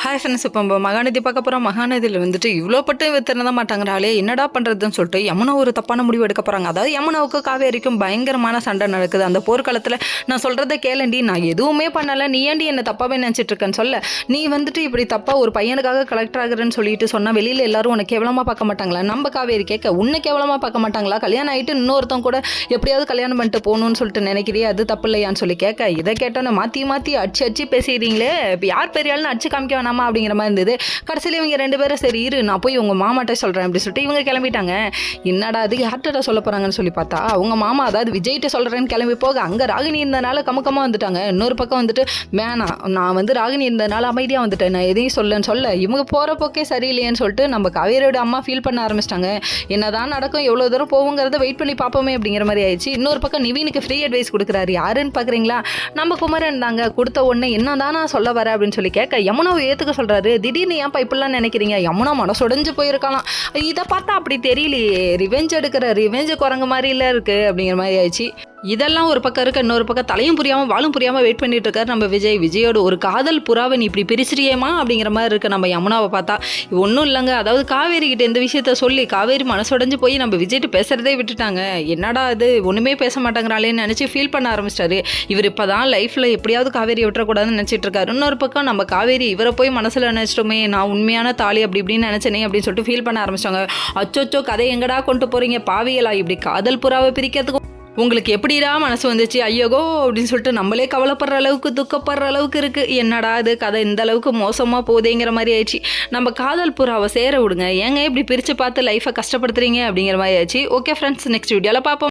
Hi friends, இப்போ நம்ம மகாநதி பார்க்க போகிறோம். மகாநதியில் வந்துட்டு இவ்வளோ பட்டு திருந்த மாட்டாங்கிறாளே, என்னடா பண்ணுறதுன்னு சொல்லிட்டு யமுனா ஒரு தப்பான முடிவு எடுக்க போகிறாங்க. அதாவது யமுனாவுக்கு காவேரிக்கும் பயங்கரமான சண்டை நடக்குது. அந்த போர்க்காலத்தில் நான் சொல்கிறத கேளண்டி, நான் எதுவுமே பண்ணலை, நீ ஏண்டி என்னை தப்பாகவே நினச்சிட்டு இருக்கேன்னு சொல்ல, நீ வந்துட்டு இப்படி தப்பாக ஒரு பையனுக்காக கலெக்டர் ஆகுறேன்னு சொல்லிட்டு சொன்னால் வெளியில் எல்லாரும் உன்னை கேவலமாக பார்க்க மாட்டாங்களா? நம்ம காவேரி கேட்க, உன்னை கேவலமாக பார்க்க மாட்டாங்களா? கல்யாணம் ஆகிட்டு இன்னொருத்தன் கூட எப்படியாவது கல்யாணம் பண்ணிட்டு போகணும்னு சொல்லிட்டு நினைக்கிறியே, அது தப்பு இல்லையான்னு சொல்லி கேட்க, இதை கேட்டோன்னே மாற்றி அடிச்சு பேசிடுறீங்களே, இப்போ யார் பெரியாலும் அடிச்சு காமிக்க வேணாமா அப்படிங்கிற மாதிரி இருந்தது. கடைசியில் இவங்க ரெண்டு பேரும் சரி இரு, நான் போய் உங்கள் மாமாட்ட சொல்கிறேன் அப்படி சொல்லிட்டு இவங்க கிளம்பிட்டாங்க. என்னடா அது யார்கிட்ட சொல்ல போகிறாங்கன்னு சொல்லி பார்த்தா, அவங்க மாமா அதாவது விஜய்கிட்ட சொல்கிறேன்னு கிளம்பி போக, அங்கே ராகினி இருந்தனால கமுக்கமாக வந்துட்டாங்க. இன்னொரு பக்கம் வந்துட்டு வேணாம், நான் வந்து ராகினி இருந்தனால அமைதியாக வந்துட்டேன், நான் எதையும் சொல்ல இவங்க போகிற போக்கே சரியில்லையேன்னு சொல்லிட்டு நம்ம காவேரியோட அம்மா ஃபீல் பண்ண ஆரம்பிச்சிட்டாங்க. என்னதான் நடக்கும், எவ்வளோ தூரம் போகுங்கிறத வெயிட் பண்ணி பார்ப்போமே அப்படிங்கிற மாதிரி ஆயிடுச்சு. இன்னொரு பக்கம் நிவீனுக்கு ஃப்ரீ அட்வைஸ் கொடுக்குறாரு. யாருன்னு பார்க்குறீங்களா? நம்ம குமரன் தாங்க. கொடுத்த உடனே என்னதான் நான் சொல்ல வரேன் அப்படின்னு சொல்லி கேட்க, யமுனாவை ஏற்றுக்க சொல்கிறாரு. திடீர்னு ஏன்ப்பா இப்படிலாம் நினைக்கிறீங்க? யமுனா மனசுடைஞ்சு போயிருக்கலாம். இதை பார்த்தா அப்படி தெரியலையே, ரிவெஞ்ச் எடுக்கிற ரிவெஞ்சு குரங்கு மாதிரில இருக்குது அப்படிங்கிற மாதிரி ஆயிடுச்சு. இதெல்லாம் ஒரு பக்கம் இருக்க, இன்னொரு பக்கம் தலையும் புரியாமல் வாழும் புரியாமல் வெயிட் பண்ணிட்டு இருக்காரு நம்ம விஜயோட ஒரு காதல் புறாவை நீ இப்படி பிரிச்சிரியேமா அப்படிங்கிற மாதிரி இருக்கு. நம்ம யமுனாவை பார்த்தா ஒன்றும் இல்லைங்க, அதாவது காவேரி கிட்ட இந்த விஷயத்த சொல்லி காவேரி மனசுடைஞ்சு போய் நம்ம விஜய்ட்டு பேசுறதே விட்டுட்டாங்க. என்னடா இது ஒன்றுமே பேச மாட்டேங்கிறாளேன்னு நினச்சி ஃபீல் பண்ண ஆரம்பிச்சிட்டாரு. இவர் இப்போ தான் லைஃப்பில் எப்படியாவது காவேரி விட்டுறக்கூடாதுன்னு நினச்சிட்டு இருக்காரு. இன்னொரு பக்கம் நம்ம காவேரி இவரை போய் மனசில் நினச்சிட்டோமே, நான் உண்மையான தாலி அப்படி இப்படின்னு நினச்சேனே அப்படின்னு சொல்லிட்டு ஃபீல் பண்ண ஆரம்பிச்சாங்க. அச்சோச்சோ, கதை எங்கடா கொண்டு போகிறீங்க பாவியலா? இப்படி காதல் புறாவை பிரிக்கிறதுக்கு உங்களுக்கு எப்படிடா மனசு வந்துச்சு? ஐயோகோ அப்படின்னு சொல்லிட்டு நம்மளே கவலைப்படுற அளவுக்கு துக்கப்படுற அளவுக்கு இருக்குது. என்னடா இது கதை இந்த அளவுக்கு மோசமாக போதேங்கிற மாதிரி ஆயிடுச்சு. நம்ம காதல் புறாவை சேர விடுங்க, ஏங்க இப்படி பிரித்து பார்த்து லைஃப்பை கஷ்டப்படுத்துறீங்க அப்படிங்கிற மாதிரி ஆயிடுச்சு. ஓகே ஃப்ரெண்ட்ஸ், நெக்ஸ்ட் வீடியோவில் பார்ப்போம்.